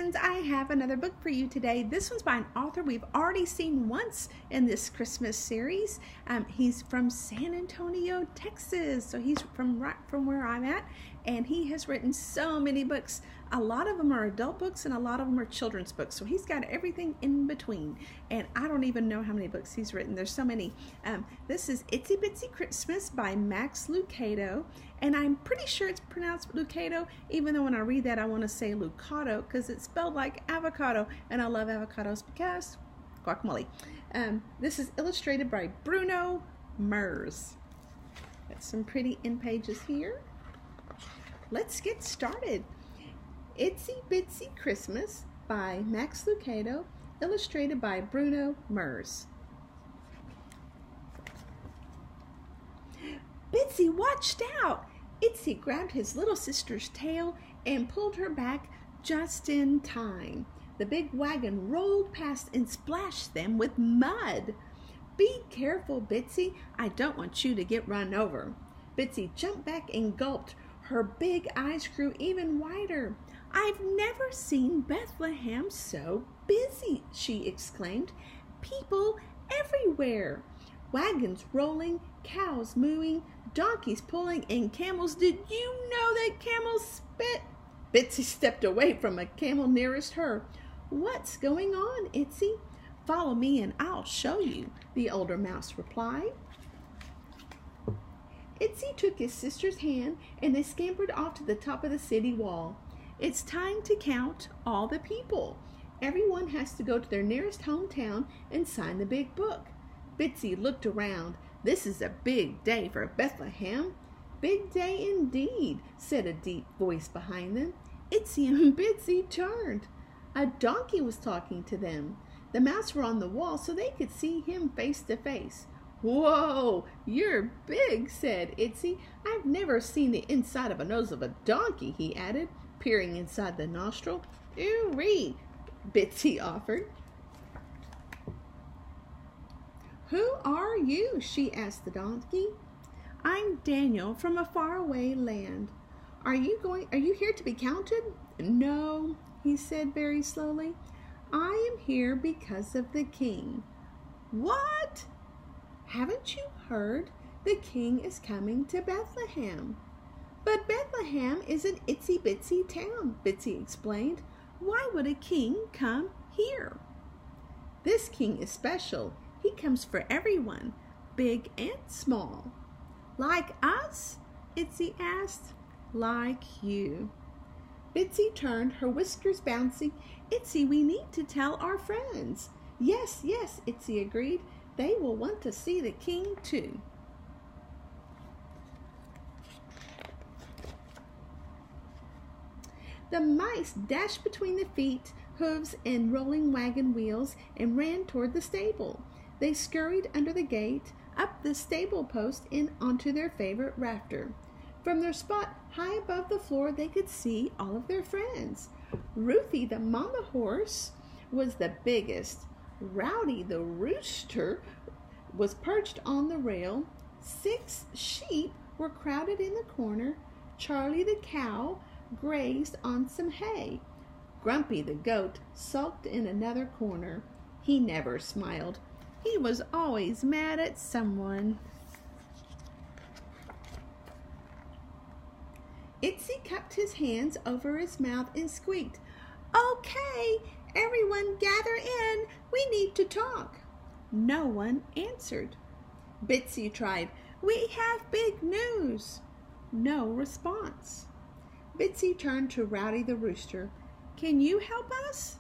friends, I have another book for you today. This one's by an author we've already seen once in this Christmas series. He's from San Antonio, Texas, so he's right from where I'm at, and he has written so many books. A lot of them are adult books and a lot of them are children's books, so he's got everything in between, and I don't even know how many books he's written. There's so many. This is Itsy Bitsy Christmas by Max Lucado, and I'm pretty sure it's pronounced Lucado, even though when I read that I want to say Lucado because it's spelled like avocado, and I love avocados because guacamole. This is illustrated by Bruno, Merz. Got some pretty end pages here. Let's get started. Itsy Bitsy Christmas by Max Lucado, illustrated by Bruno, Merz. Bitsy watched out! Itsy grabbed his little sister's tail and pulled her back just in time. The big wagon rolled past and splashed them with mud. Be careful, Bitsy. I don't want you to get run over. Bitsy jumped back and gulped. Her big eyes grew even wider. I've never seen Bethlehem so busy, she exclaimed. People everywhere. Wagons rolling, cows mooing, donkeys pulling, and camels. Did you know that camels spit? Bitsy stepped away from a camel nearest her. What's going on, Itsy? Follow me and I'll show you, the older mouse replied. Itsy took his sister's hand and they scampered off to the top of the city wall. It's time to count all the people. Everyone has to go to their nearest hometown and sign the big book. Bitsy looked around. This is a big day for Bethlehem. Big day indeed, said a deep voice behind them. Itsy and Bitsy turned. A donkey was talking to them. The mouse were on the wall so they could see him face to face. Whoa, you're big, said Itsy. I've never seen the inside of a nose of a donkey, he added, peering inside the nostril. Ooh-wee, Bitsy offered. Who are you? She asked the donkey. I'm Daniel from a faraway land. Are you here to be counted? No, he said very slowly. I am here because of the king. What? Haven't you heard? The king is coming to Bethlehem. But Bethlehem is an itsy bitsy town, Bitsy explained. Why would a king come here? This king is special. He comes for everyone, big and small. Like us? Itsy asked. Like you. Bitsy turned, her whiskers bouncing. Itsy, we need to tell our friends. Yes, yes, Itsy agreed. They will want to see the king too. The mice dashed between the feet, hooves, and rolling wagon wheels and ran toward the stable. They scurried under the gate, up the stable post, and onto their favorite rafter. From their spot high above the floor, they could see all of their friends. Ruthie, the mama horse, was the biggest. Rowdy, the rooster, was perched on the rail. 6 sheep were crowded in the corner. Charlie, the cow, grazed on some hay. Grumpy, the goat, sulked in another corner. He never smiled. He was always mad at someone. Itsy cupped his hands over his mouth and squeaked, Okay, everyone gather in. We need to talk. No one answered. Bitsy tried, We have big news. No response. Bitsy turned to Rowdy the rooster. Can you help us?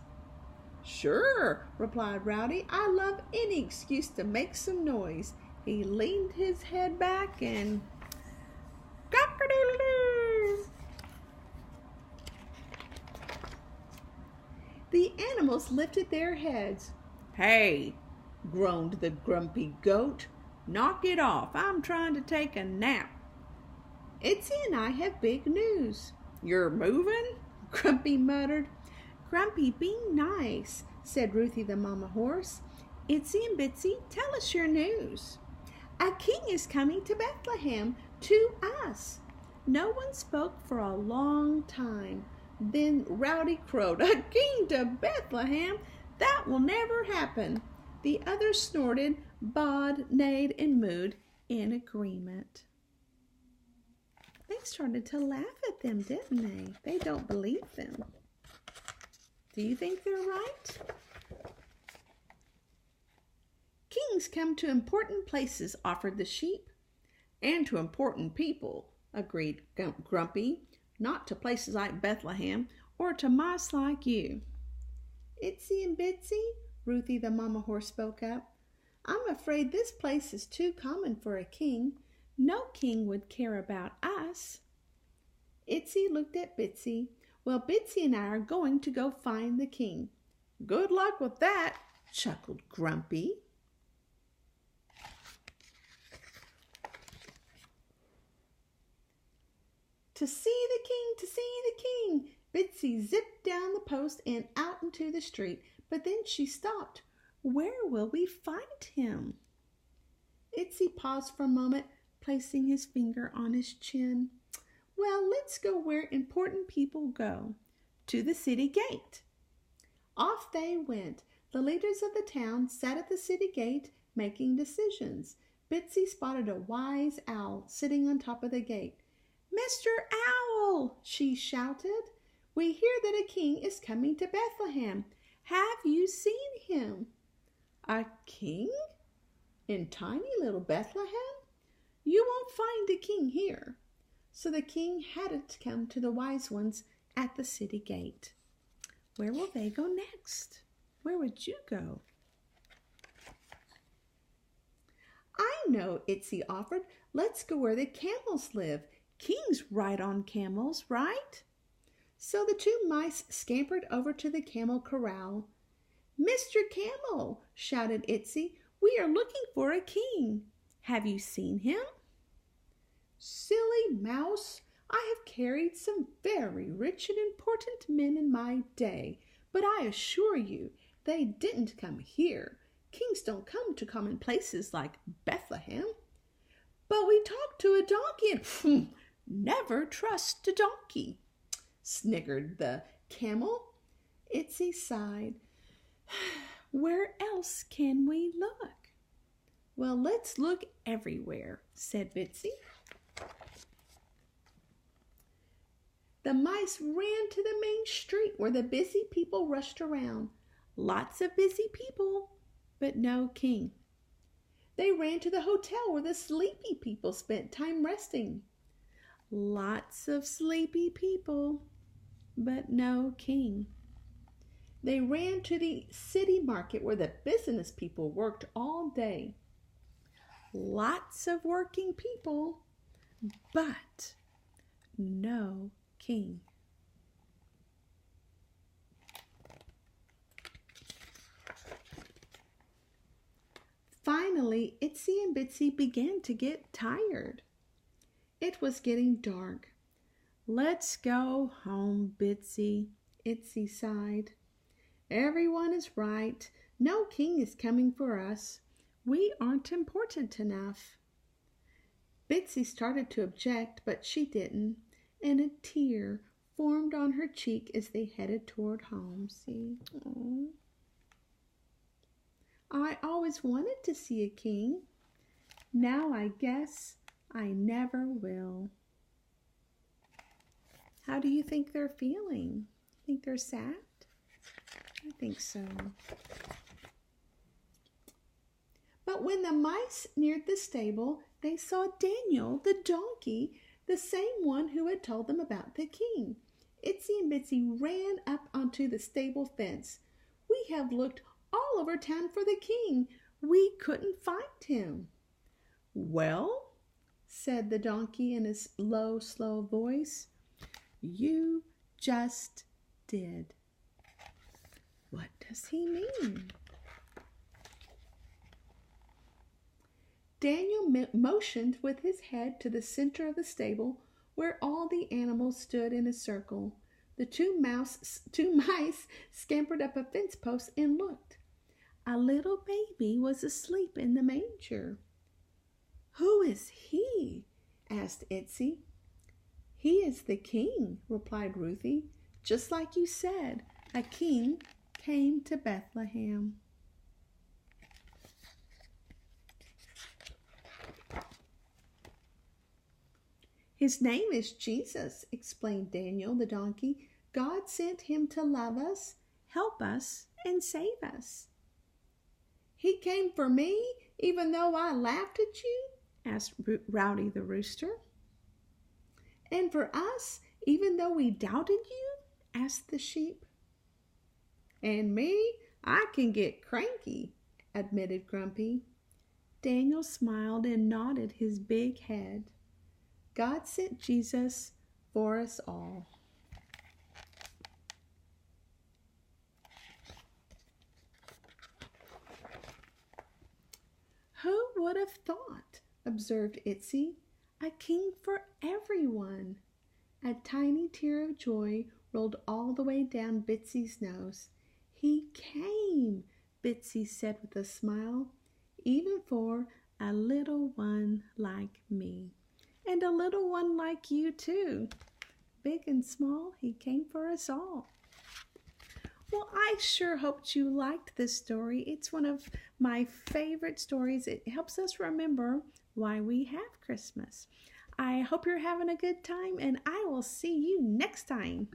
Sure, replied Rowdy. I love any excuse to make some noise. He leaned his head back and cock-a-doodle-doo. The animals lifted their heads. Hey, groaned the grumpy goat. Knock it off. I'm trying to take a nap. Itsy and I have big news. You're moving? Grumpy muttered. Grumpy, be nice, said Ruthie the mama horse. Itsy and Bitsy, tell us your news. A king is coming to Bethlehem, to us. No one spoke for a long time. Then Rowdy crowed, "A king to Bethlehem? That will never happen." The others snorted, bawed, neighed, and mooed in agreement. They started to laugh at them, didn't they? They don't believe them. Do you think they're right? "Kings come to important places," offered the sheep. "And to important people," agreed Grumpy. "Not to places like Bethlehem or to mice like you." "Itsy and Bitsy," Ruthie the mama horse spoke up, "I'm afraid this place is too common for a king. No king would care about us." Itsy looked at Bitsy. "Well, Bitsy and I are going to go find the king." "Good luck with that," chuckled Grumpy. "To see the king, to see the king!" Bitsy zipped down the post and out into the street, but then she stopped. "Where will we find him?" Itsy paused for a moment, placing his finger on his chin. "Well, let's go where important people go, to the city gate." Off they went. The leaders of the town sat at the city gate making decisions. Bitsy spotted a wise owl sitting on top of the gate. "Mr. Owl," she shouted, "we hear that a king is coming to Bethlehem. Have you seen him?" "A king? In tiny little Bethlehem? You won't find a king here." So the king had to come to the wise ones at the city gate. Where will they go next? Where would you go? "I know," Itsy offered. "Let's go where the camels live. Kings ride on camels, right?" So the two mice scampered over to the camel corral. "Mr. Camel," shouted Itsy, "we are looking for a king. Have you seen him?" "Silly mouse, I have carried some very rich and important men in my day, but I assure you they didn't come here. Kings don't come to common places like Bethlehem." "But we talked to a donkey and..." "Never trust a donkey," sniggered the camel. Itsy sighed. "Where else can we look?" "Well, let's look everywhere," said Bitsy. The mice ran to the main street where the busy people rushed around. Lots of busy people, but no king. They ran to the hotel where the sleepy people spent time resting. Lots of sleepy people, but no king. They ran to the city market where the business people worked all day. Lots of working people, but no king. Finally, Itsy and Bitsy began to get tired. It was getting dark. "Let's go home, Bitsy," Itsy sighed. "Everyone is right. No king is coming for us. We aren't important enough." Bitsy started to object, but she didn't, and a tear formed on her cheek as they headed toward home. See? Aww. "I always wanted to see a king. Now I guess I never will." How do you think they're feeling? Think they're sad? I think so. But when the mice neared the stable, they saw Daniel, the donkey, the same one who had told them about the king. Itsy and Bitsy ran up onto the stable fence. "We have looked all over town for the king. We couldn't find him." "Well," said the donkey in his low, slow voice, "you just did." What does he mean? Daniel motioned with his head to the center of the stable where all the animals stood in a circle. The two mice scampered up a fence post and looked. A little baby was asleep in the manger. "Who is he?" asked Itsy. "He is the king," replied Ruthie. Just like you said, a king came to Bethlehem. His name is Jesus, explained Daniel the donkey. God sent him to love us, help us, and save us. He came for me, even though I laughed at you? Asked Rowdy the rooster. And for us, even though we doubted you? Asked the sheep. And me, I can get cranky, admitted Grumpy. Daniel smiled and nodded his big head. God sent Jesus for us all. Who would have thought, observed Itsy, a king for everyone. A tiny tear of joy rolled all the way down Bitsy's nose. He came, Bitsy said with a smile, even for a little one like me. And a little one like you too. Big and small, he came for us all. Well, I sure hoped you liked this story. It's one of my favorite stories. It helps us remember why we have Christmas. I hope you're having a good time, and I will see you next time.